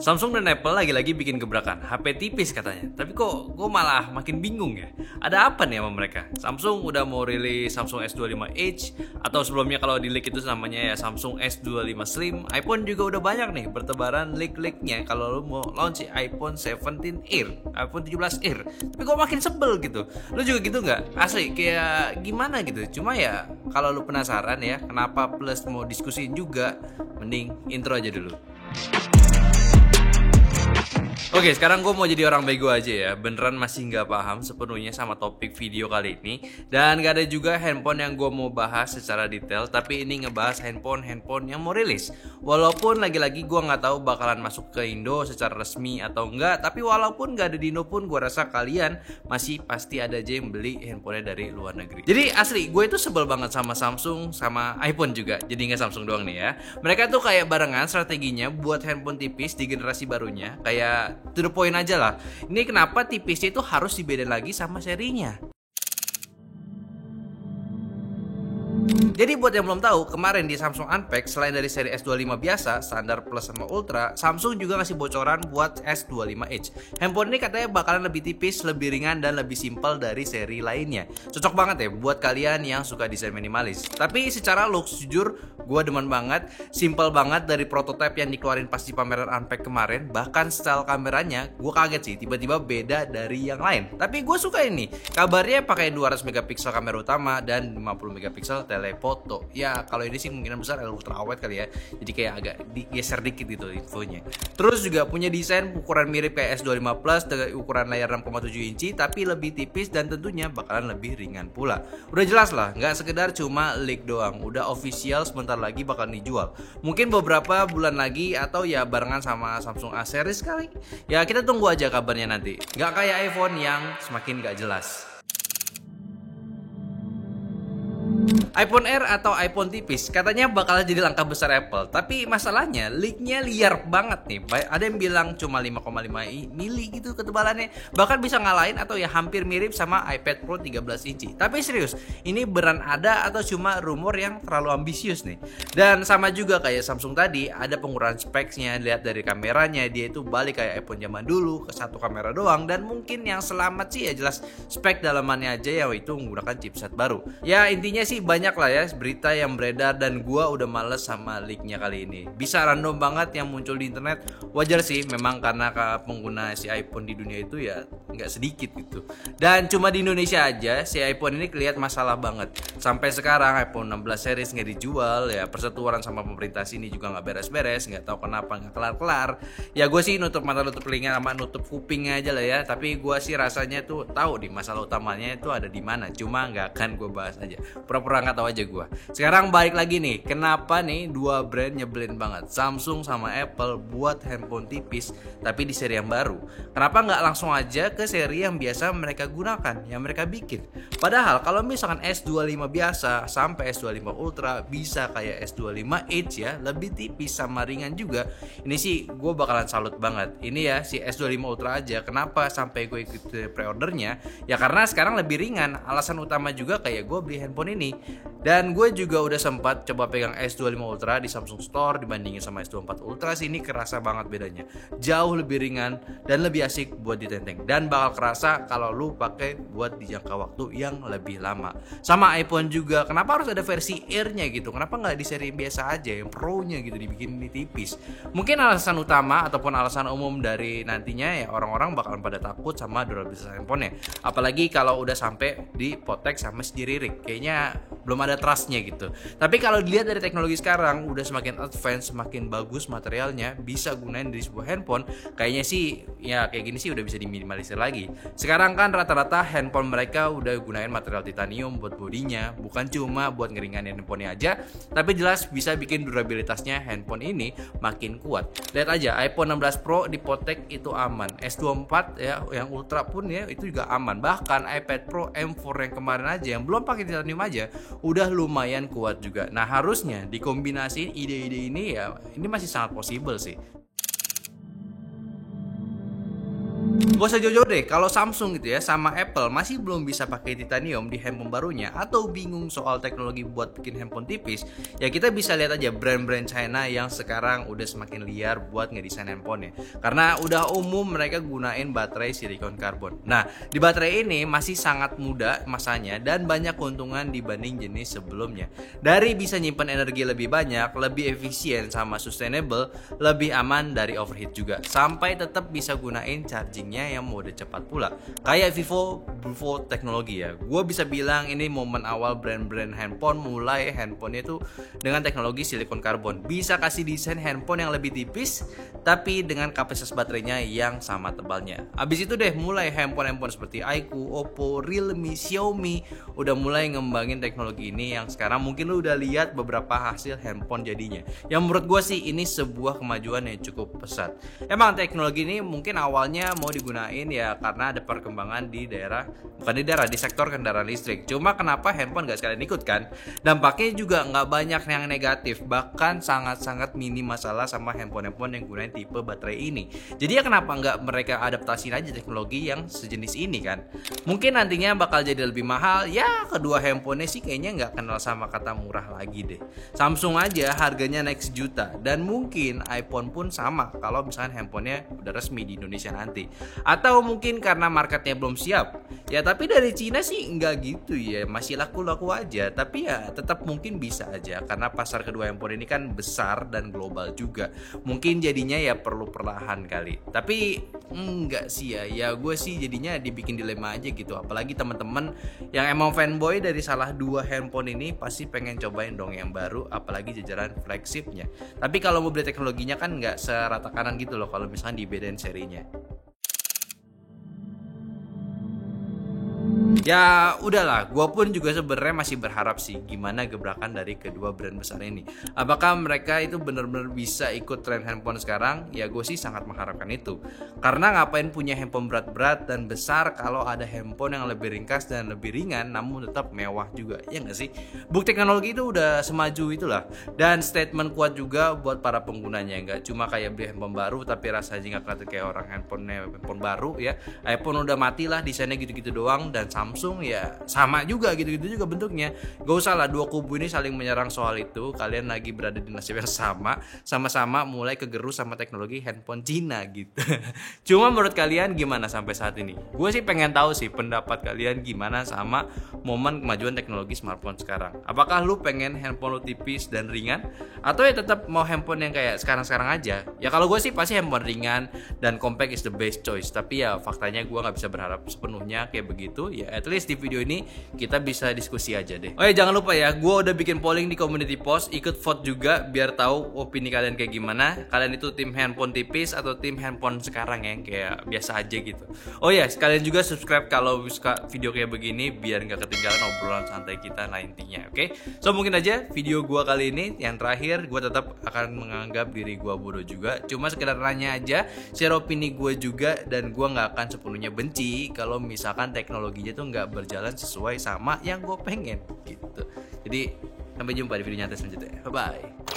Samsung dan Apple lagi-lagi bikin gebrakan, HP tipis katanya. Tapi kok gue malah makin bingung ya. Ada apa nih sama mereka? Samsung udah mau rilis Samsung S25 Edge, atau sebelumnya kalau di leak itu namanya ya Samsung S25 Slim. iPhone juga udah banyak nih bertebaran leak-leaknya kalau lu mau launch iPhone 17 Air, iPhone 17 Air. Tapi gue makin sebel gitu. Lu juga gitu nggak? Asli kayak gimana gitu. Cuma ya kalau lu penasaran ya kenapa plus mau diskusiin juga, mending intro aja dulu. Oke, sekarang gue mau jadi orang bego aja ya. Beneran masih nggak paham sepenuhnya sama topik video kali ini. Dan gak ada juga handphone yang gue mau bahas secara detail. Tapi ini ngebahas handphone yang mau rilis. Walaupun lagi-lagi gue nggak tahu bakalan masuk ke Indo secara resmi atau enggak. Tapi walaupun gak ada di Indo pun, gue rasa kalian masih pasti ada aja yang beli handphonenya dari luar negeri. Jadi asli, gue itu sebel banget sama Samsung sama iPhone juga. Jadi nggak Samsung doang nih ya. Mereka tuh kayak barengan strateginya buat handphone tipis di generasi barunya. Kayak to the point aja lah. Ini kenapa tipisnya itu harus dibedain lagi sama serinya. Jadi buat yang belum tahu, kemarin di Samsung Unpacked, selain dari seri S25 biasa, standar plus sama ultra, Samsung juga ngasih bocoran buat S25 Edge. Handphone ini katanya bakalan lebih tipis, lebih ringan, dan lebih simpel dari seri lainnya. Cocok banget ya buat kalian yang suka desain minimalis. Tapi secara looks, jujur gue demen banget, simple banget dari prototipe yang dikeluarin pas di pameran Unpacked kemarin. Bahkan style kameranya gue kaget sih, tiba-tiba beda dari yang lain. Tapi gue suka ini, kabarnya pakai 200 megapiksel kamera utama dan 50 megapiksel telefoto. Ya kalau ini sih kemungkinan besar ultra awet kali ya. Jadi kayak agak digeser dikit gitu infonya. Terus juga punya desain ukuran mirip kayak S25 Plus dengan ukuran layar 6,7 inci tapi lebih tipis dan tentunya bakalan lebih ringan pula. Udah jelas lah, nggak sekedar cuma leak doang. Udah official, sebentar lagi bakal dijual. Mungkin beberapa bulan lagi atau ya barengan sama Samsung A series kali. Ya kita tunggu aja kabarnya nanti. Nggak kayak iPhone yang semakin nggak jelas. iPhone Air atau iPhone tipis katanya bakal jadi langkah besar Apple. Tapi masalahnya leaknya liar banget nih. Ada yang bilang cuma 5,5 mili gitu ketebalannya. Bahkan bisa ngalahin atau ya hampir mirip sama iPad Pro 13 inci. Tapi serius, ini beneran ada atau cuma rumor yang terlalu ambisius nih? Dan sama juga kayak Samsung tadi, ada pengurangan speksnya. Lihat dari kameranya, dia itu balik kayak iPhone zaman dulu ke satu kamera doang. Dan mungkin yang selamat sih ya jelas spek dalamannya aja ya, itu menggunakan chipset baru. Ya intinya sih banyak lah ya berita yang beredar dan gua udah males sama leaknya kali ini. Bisa random banget yang muncul di internet. Wajar sih memang karena pengguna si iPhone di dunia itu ya nggak sedikit gitu. Dan cuma di Indonesia aja si iPhone ini kelihatan masalah banget. Sampai sekarang iPhone 16 series nggak dijual ya. Persetujuan sama pemerintah sini juga nggak beres-beres. Nggak tahu kenapa nggak kelar-kelar. Ya gue sih nutup mata nutup telinga sama nutup kupingnya aja lah ya. Tapi gue sih rasanya tuh tahu di masalah utamanya itu ada di mana. Cuma nggak akan gue bahas aja. Pura-pura nggak tahu aja gue. Sekarang balik lagi nih, kenapa nih dua brand nyebelin banget, Samsung sama Apple, buat handphone tipis tapi di seri yang baru? Kenapa nggak langsung aja ke seri yang biasa mereka gunakan, yang mereka bikin? Padahal kalau misalkan S25 biasa sampai S25 Ultra bisa kayak S25 Edge ya, lebih tipis sama ringan juga. Ini sih gue bakalan salut banget. Ini ya si S25 Ultra aja, kenapa sampai gue ikut pre-ordernya? Ya karena sekarang lebih ringan. Alasan utama juga kayak gue beli handphone ini. Dan gue juga udah sempat coba pegang S25 Ultra di Samsung Store dibandingin sama S24 Ultra sih, ini kerasa banget bedanya. Jauh lebih ringan dan lebih asik buat ditenteng. Dan bakal kerasa kalau lu pakai buat di jangka waktu yang lebih lama. Sama iPhone juga, kenapa harus ada versi Air-nya gitu? Kenapa nggak di seri biasa aja yang Pro-nya gitu dibikin tipis? Mungkin alasan utama ataupun alasan umum dari nantinya ya orang-orang bakalan pada takut sama durabilitas handphonenya. Apalagi kalau udah sampai di potek sama si diririk. Kayaknya belum ada trustnya gitu. Tapi kalau dilihat dari teknologi sekarang udah semakin advance, semakin bagus materialnya, bisa gunain di sebuah handphone. Kayaknya sih ya kayak gini sih udah bisa diminimalisir lagi. Sekarang kan rata-rata handphone mereka udah gunain material titanium buat bodinya, bukan cuma buat ngeringanin handphonenya aja, tapi jelas bisa bikin durabilitasnya handphone ini makin kuat. Lihat aja iPhone 16 Pro di potek itu aman, S24 ya yang Ultra pun ya itu juga aman. Bahkan iPad Pro M4 yang kemarin aja yang belum pakai titanium aja udah lumayan kuat juga. Nah harusnya dikombinasiin ide-ide ini ya, ini masih sangat possible sih. Gak usah jauh-jauh deh, kalau Samsung gitu ya sama Apple masih belum bisa pakai titanium di handphone barunya, atau bingung soal teknologi buat bikin handphone tipis, ya kita bisa lihat aja brand-brand China yang sekarang udah semakin liar buat ngedesain handphonenya. Karena udah umum mereka gunain baterai silikon karbon. Nah, di baterai ini masih sangat muda masanya dan banyak keuntungan dibanding jenis sebelumnya. Dari bisa nyimpan energi lebih banyak, lebih efisien sama sustainable, lebih aman dari overheat juga, sampai tetap bisa gunain chargingnya yang mode cepat pula. Kayak Vivo teknologi ya. Gue bisa bilang ini momen awal brand-brand handphone mulai handphonenya itu dengan teknologi silikon karbon. Bisa kasih desain handphone yang lebih tipis tapi dengan kapasitas baterainya yang sama tebalnya. Abis itu deh mulai handphone seperti iQOO, Oppo, Realme, Xiaomi udah mulai ngembangin teknologi ini yang sekarang mungkin lu udah lihat beberapa hasil handphone jadinya. Yang menurut gue sih ini sebuah kemajuan yang cukup pesat. Emang teknologi ini mungkin awalnya mau digunain ya karena ada perkembangan di di sektor kendaraan listrik. Cuma kenapa handphone gak sekalian ikut kan? Dampaknya juga gak banyak yang negatif, bahkan sangat-sangat minim masalah sama handphone yang gunain tipe baterai ini. Jadi ya kenapa gak mereka adaptasiin aja teknologi yang sejenis ini kan? Mungkin nantinya bakal jadi lebih mahal. Ya kedua handphonenya sih kayaknya gak kenal sama kata murah lagi deh. Samsung aja harganya naik sejuta, dan mungkin iPhone pun sama kalau misalkan handphonenya udah resmi di Indonesia nanti. Atau mungkin karena marketnya belum siap. Ya tapi dari Cina sih nggak gitu ya, masih laku-laku aja. Tapi ya tetap mungkin bisa aja karena pasar kedua handphone ini kan besar dan global juga. Mungkin jadinya ya perlu perlahan kali. Tapi enggak sih ya gue sih jadinya dibikin dilema aja gitu. Apalagi teman-teman yang emang fanboy dari salah dua handphone ini pasti pengen cobain dong yang baru, apalagi jajaran flagshipnya. Tapi kalau mau beli teknologinya kan nggak serata kanan gitu loh kalau misalnya dibedain serinya. Ya udahlah, gue pun juga sebenarnya masih berharap sih gimana gebrakan dari kedua brand besar ini. Apakah mereka itu benar-benar bisa ikut tren handphone sekarang? Ya gue sih sangat mengharapkan itu. Karena ngapain punya handphone berat-berat dan besar kalau ada handphone yang lebih ringkas dan lebih ringan namun tetap mewah juga, ya nggak sih? Bukti teknologi itu udah semaju itulah. Dan statement kuat juga buat para penggunanya, nggak cuma kayak beli handphone baru tapi rasanya nggak kelihatan kayak orang handphone baru ya. iPhone udah mati lah, desainnya gitu-gitu doang, dan Samsung ya sama juga gitu-gitu juga bentuknya. Gak usah lah dua kubu ini saling menyerang soal itu. Kalian lagi berada di nasib yang sama-sama mulai kegerus sama teknologi handphone Cina gitu. Cuma menurut kalian gimana sampai saat ini? Gue sih pengen tahu sih pendapat kalian gimana sama momen kemajuan teknologi smartphone sekarang. Apakah lu pengen handphone lu tipis dan ringan, atau ya tetap mau handphone yang kayak sekarang-sekarang aja? Ya kalau gue sih pasti handphone ringan dan compact is the best choice. Tapi ya faktanya gue gak bisa berharap sepenuhnya kayak begitu. Ya at least di video ini kita bisa diskusi aja deh. Oh ya jangan lupa ya, gue udah bikin polling di community post, ikut vote juga biar tahu opini kalian kayak gimana. Kalian itu tim handphone tipis atau tim handphone sekarang ya, kayak biasa aja gitu. Oh ya, sekalian juga subscribe kalau suka video kayak begini biar nggak ketinggalan obrolan santai kita nantinya. Oke? So mungkin aja video gue kali ini yang terakhir. Gue tetap akan menganggap diri gue bodoh juga, cuma sekedar nanya aja, share opini gue juga, dan gue nggak akan sepenuhnya benci kalau misalkan teknologinya tuh nggak berjalan sesuai sama yang gue pengen gitu. Jadi sampai jumpa di video nyata selanjutnya. Bye bye.